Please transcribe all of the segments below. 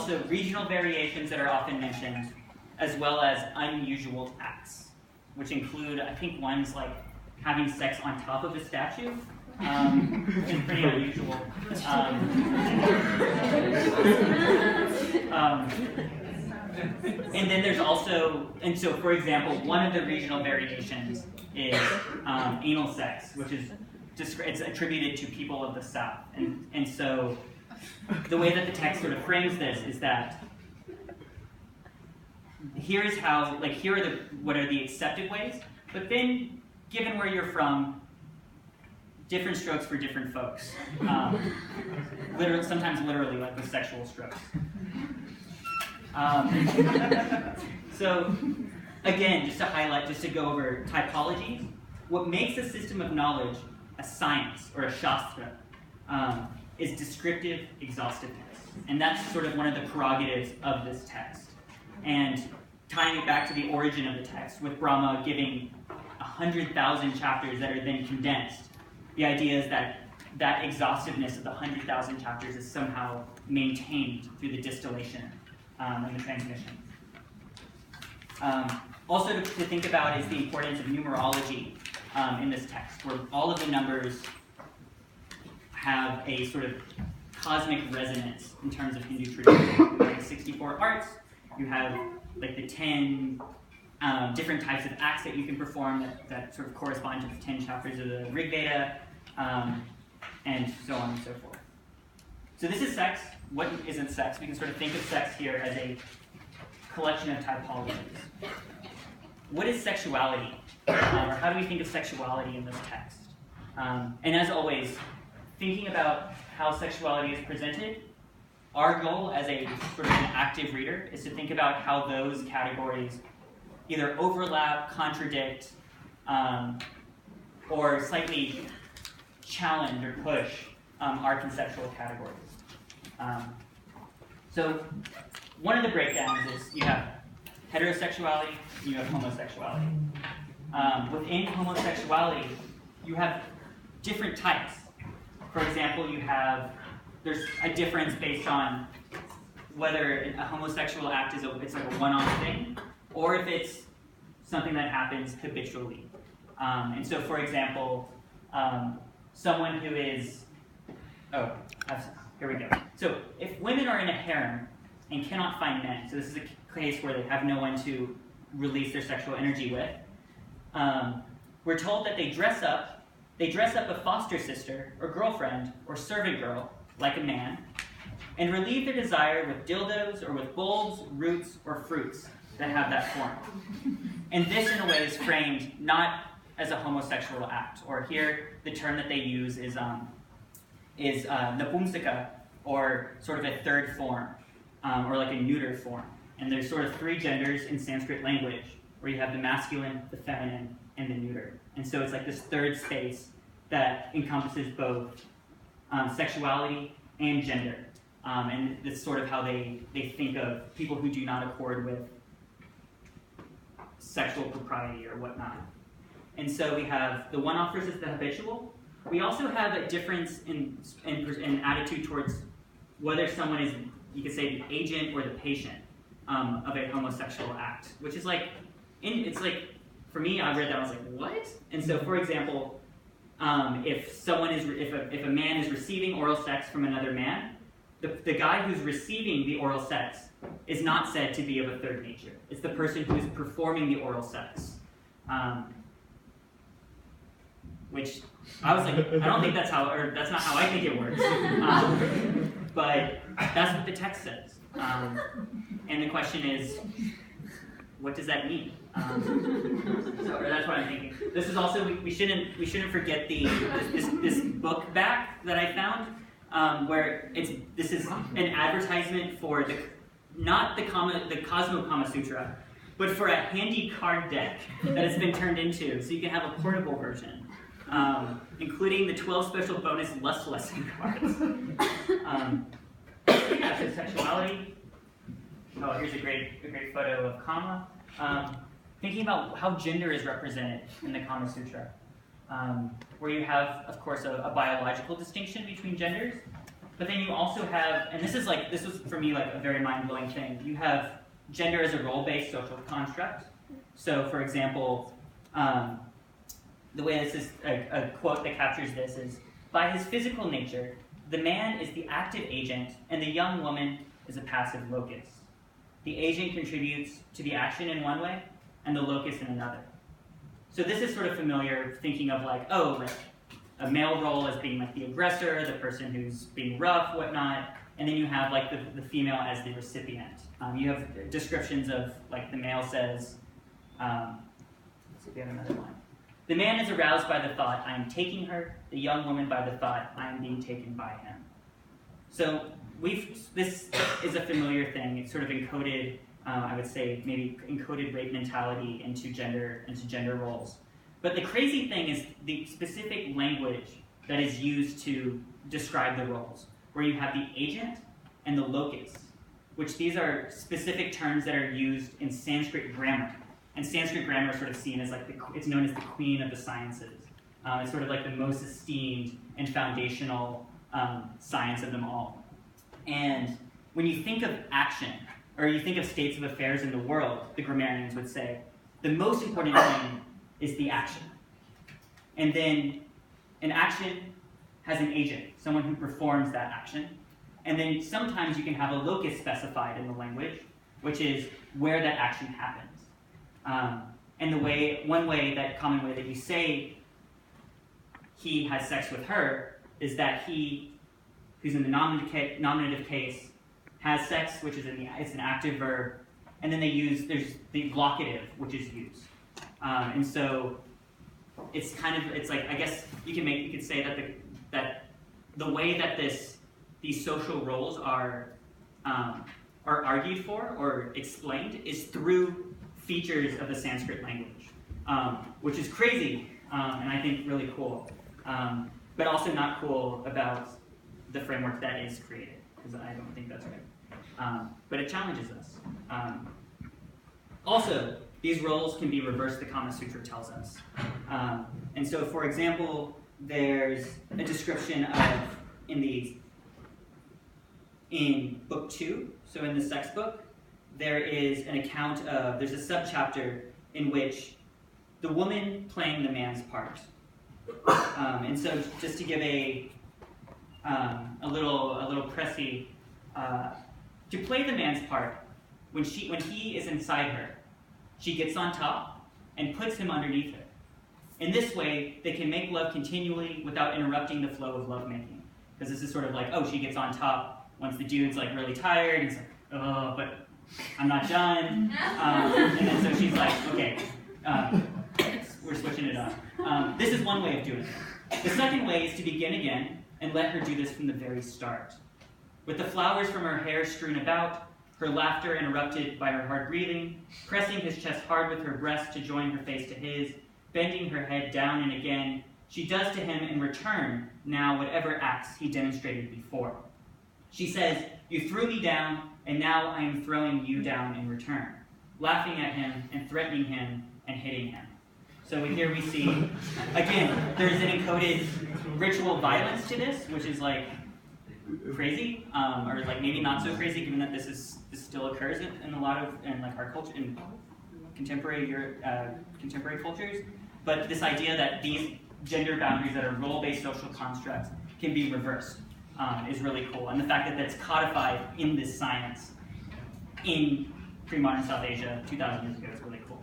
also regional variations that are often mentioned, as well as unusual acts, which include, I think, ones like having sex on top of a statue, which is pretty unusual. And then there's also, and so for example, one of the regional variations is anal sex, which is it's attributed to people of the South. And so the way that the text sort of frames this is that here's how, like, here are what are the accepted ways, but then given where you're from, different strokes for different folks. Sometimes literally, like with sexual strokes. So again, just to highlight, just to go over typology, what makes a system of knowledge a science or a shastra is descriptive exhaustiveness. And that's sort of one of the prerogatives of this text. And tying it back to the origin of the text, with Brahma giving 100,000 chapters that are then condensed, the idea is that that exhaustiveness of the 100,000 chapters is somehow maintained through the distillation and the transmission. Also to think about is the importance of numerology in this text, where all of the numbers have a sort of cosmic resonance in terms of Hindu tradition. Like 64 arts, you have like the 10 different types of acts that you can perform that sort of correspond to the 10 chapters of the Rig Veda, and so on and so forth. So this is sex. What isn't sex? We can sort of think of sex here as a collection of typologies. What is sexuality? Or how do we think of sexuality in this text? And as always, thinking about how sexuality is presented, our goal as a sort of an active reader is to think about how those categories either overlap, contradict, or slightly challenge or push our conceptual categories. So one of the breakdowns is you have heterosexuality, you have homosexuality. Within homosexuality, you have different types. For example, there's a difference based on whether a homosexual act it's like a one-off thing, or if it's something that happens habitually. And so, for example, someone who is, here we go. So if women are in a harem and cannot find men, so this is a case where they have no one to release their sexual energy with, we're told that they dress up a foster sister or girlfriend or servant girl like a man, and relieve their desire with dildos or with bulbs, roots, or fruits that have that form. And this, in a way, is framed not as a homosexual act, or here the term that they use is napumsaka, or sort of a third form, or like a neuter form. And there's sort of three genders in Sanskrit language, where you have the masculine, the feminine, and the neuter. And so it's like this third space that encompasses both sexuality and gender. And that's sort of how they think of people who do not accord with sexual propriety or whatnot. And so we have the one-off versus the habitual. We also have a difference in attitude towards whether someone is, you could say, the agent or the patient of a homosexual act, which is like, it's like, for me, I read that, I was like, what? And so, for example, if a man is receiving oral sex from another man, the guy who's receiving the oral sex is not said to be of a third nature. It's the person who is performing the oral sex. Which I was like, I don't think that's not how I think it works. But that's what the text says. And the question is, what does that mean? Or that's what I'm thinking. This is also, we shouldn't forget this book back that I found, where this is an advertisement for not the Cosmo Kamasutra, but for a handy card deck that has been turned into, so you can have a portable version, including the 12 special bonus lust lesson cards. Yeah, so sexuality. Oh, here's a great photo of Kama. Thinking about how gender is represented in the Kama Sutra, where you have, of course, a biological distinction between genders, But then you also have, and this was for me like a very mind-blowing thing, you have gender as a role-based social construct. So for example, the way this is, a quote that captures this is, "By his physical nature, the man is the active agent and the young woman is a passive locus. The agent contributes to the action in one way and the locus in another." So this is sort of familiar, thinking of like, oh, like a male role as being like the aggressor, the person who's being rough, whatnot, and then you have like the female as the recipient. You have descriptions of like the male says, let's see if we have another one. "The man is aroused by the thought, I am taking her, the young woman by the thought, I am being taken by him." So this is a familiar thing. It's sort of encoded, I would say, maybe encoded rape mentality into gender roles. But the crazy thing is the specific language that is used to describe the roles, where you have the agent and the locus, which these are specific terms that are used in Sanskrit grammar. And Sanskrit grammar is sort of seen as like, it's known as the queen of the sciences. It's sort of like the most esteemed and foundational science of them all. And when you think of action, or you think of states of affairs in the world, the grammarians would say, the most important thing is the action. And then an action has an agent, someone who performs that action. And then sometimes you can have a locus specified in the language, which is where that action happens. And one common way that you say he has sex with her is that he, who's in the nominative case, has sex, which is it's an active verb, and then there's the locative, which is used. And so it's like, I guess you could say that the way that these social roles are argued for or explained is through features of the Sanskrit language, which is crazy and I think really cool, but also not cool about the framework that is created, because I don't think that's right. But it challenges us. Also, these roles can be reversed, the Kamasutra tells us. And so, for example, there's a description of, in book 2, so in the sex book, there is an account of, there's a subchapter in which the woman playing the man's part. And so just to give a little pressy, to play the man's part, when he is inside her, she gets on top and puts him underneath her. In this way, they can make love continually without interrupting the flow of lovemaking. Because this is sort of like, oh, she gets on top once the dude's like really tired, and he's like, oh, but I'm not done. And then so she's like, okay, we're switching it up. This is one way of doing it. The second way is to begin again and let her do this from the very start. With the flowers from her hair strewn about, her laughter interrupted by her hard breathing, pressing his chest hard with her breast to join her face to his, bending her head down and again, she does to him in return now whatever acts he demonstrated before. She says, "You threw me down, and now I am throwing you down in return," laughing at him and threatening him and hitting him. So here we see, again, there's an encoded ritual violence to this, which is like crazy, or like maybe not so crazy, given that this still occurs in a lot of like our culture, in contemporary cultures. But this idea that these gender boundaries that are role-based social constructs can be reversed is really cool, and the fact that that's codified in this science in pre-modern South Asia 2,000 years ago is really cool.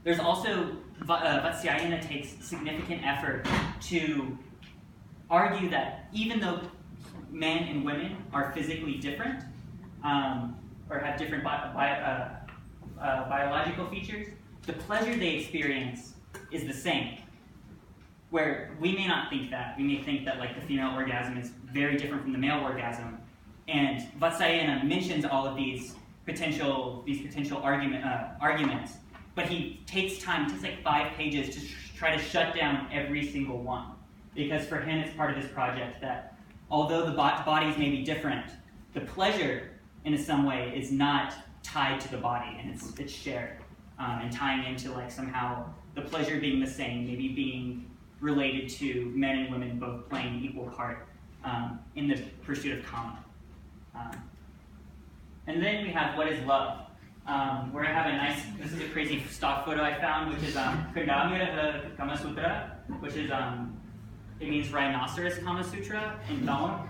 There's also, Vatsyayana takes significant effort to argue that even though men and women are physically different, or have different biological features, the pleasure they experience is the same. Where we may not think that. We may think that like the female orgasm is very different from the male orgasm. And Vatsyayana mentions all of these potential arguments, but he takes time, it takes like 5 pages to try to shut down every single one. Because for him, it's part of his project that although the bodies may be different, the pleasure in some way is not tied to the body, and it's shared, and tying into like somehow the pleasure being the same, maybe being related to men and women both playing equal part in the pursuit of Kama. And then we have what is love, where I have a nice, this is a crazy stock photo I found, which is Kamasutra, which is, it means rhinoceros Kamasutra in Tamil.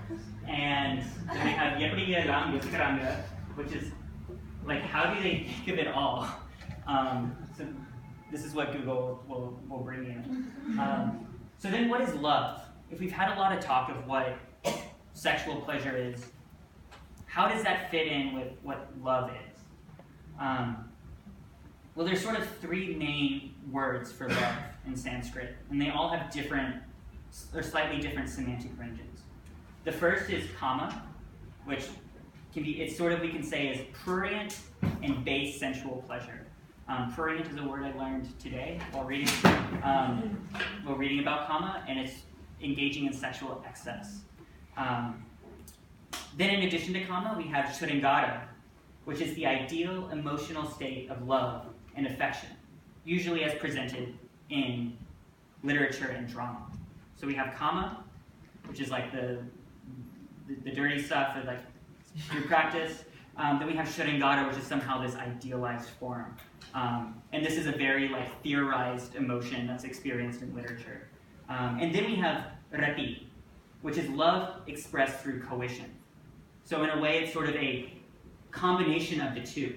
And then we have Yepriya, which is like, how do they think of it all? So this is what Google will bring in. So then what is love? If we've had a lot of talk of what sexual pleasure is, how does that fit in with what love is? Well, there's sort of three main words for love in Sanskrit, and they all have different, or slightly different semantic ranges. The first is kama, which can be, it's sort of, we can say, is prurient and base sensual pleasure. Prurient is a word I learned today while reading about kama, and it's engaging in sexual excess. Then in addition to kama, we have Sringara, which is the ideal emotional state of love and affection, usually as presented in literature and drama. So we have kama, which is like the dirty stuff that like through practice. Then we have Sringara, which is somehow this idealized form. And this is a very like theorized emotion that's experienced in literature. And then we have rati, which is love expressed through coition. So in a way, it's sort of a combination of the two,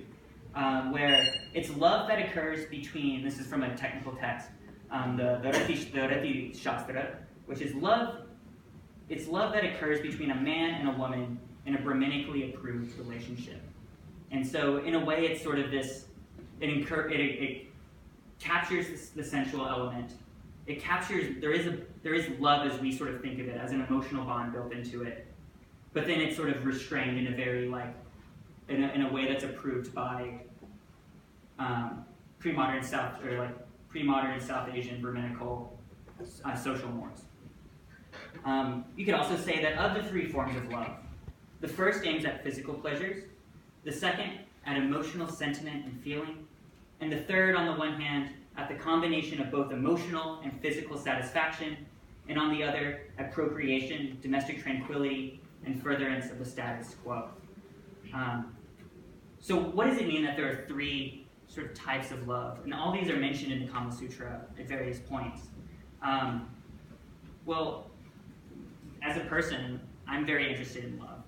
where it's love that occurs between, this is from a technical text, the Rati Shastra, which is love, it's love that occurs between a man and a woman in a Brahminically approved relationship. And so in a way, it's sort of this, it captures the sensual element. It captures, there is love as we sort of think of it, as an emotional bond built into it. But then it's sort of restrained in a very like, in a way that's approved by pre-modern South Asian Brahminical social norms. You could also say that of the three forms of love, the first aims at physical pleasures, the second at emotional sentiment and feeling, and the third, on the one hand, at the combination of both emotional and physical satisfaction, and on the other, at procreation, domestic tranquility, and furtherance of the status quo. So what does it mean that there are three sort of types of love? And all these are mentioned in the Kamasutra at various points. Well, as a person, I'm very interested in love.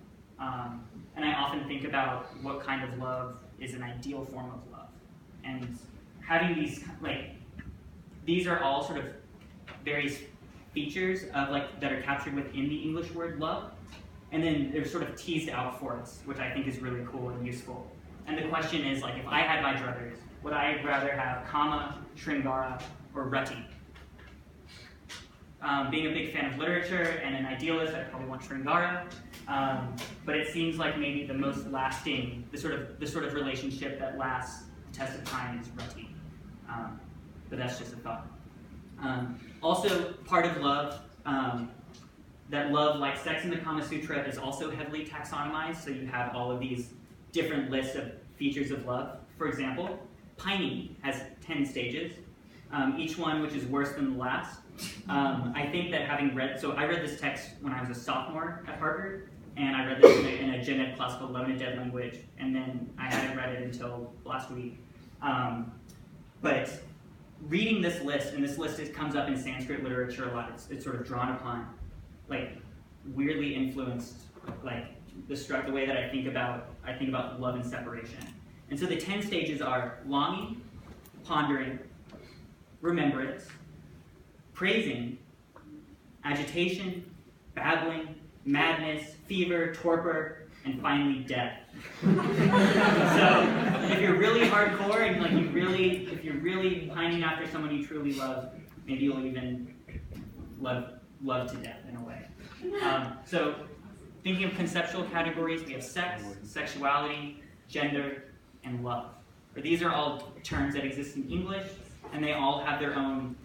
And I often think about what kind of love is an ideal form of love. And having these, like, these are all sort of various features of that are captured within the English word love. And then they're sort of teased out for us, which I think is really cool and useful. And the question is, like, if I had my druthers, would I rather have Kama, Sringara, or Rati? Being a big fan of literature and an idealist, I probably want Sringara. But it seems like maybe the most lasting, the sort of relationship that lasts the test of time is Rati. But that's just a thought. Also, part of love, that love, like sex in the Kama Sutra, is also heavily taxonomized, so you have all of these different lists of features of love. For example, pining has 10 stages, each one which is worse than the last. I think that having read, so I read this text when I was a sophomore at Harvard, and I read this in a gen ed class called Love in a Dead Language, and then I hadn't read it until last week. But reading this list, and this list comes up in Sanskrit literature a lot, it's sort of drawn upon, like, weirdly influenced, like, the way that I think about love and separation. And so the 10 stages are longing, pondering, remembrance, praising, agitation, babbling, madness, fever, torpor, and finally death. So if you're really hardcore and like if you're really pining after someone you truly love, maybe you'll even love to death in a way. So thinking of conceptual categories, we have sex, sexuality, gender, and love. These are all terms that exist in English, and they all have their own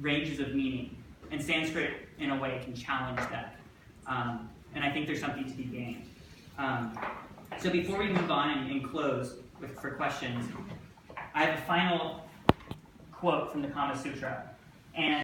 ranges of meaning. And Sanskrit, in a way, can challenge that. And I think there's something to be gained. So before we move on and close for questions, I have a final quote from the Kamasutra. And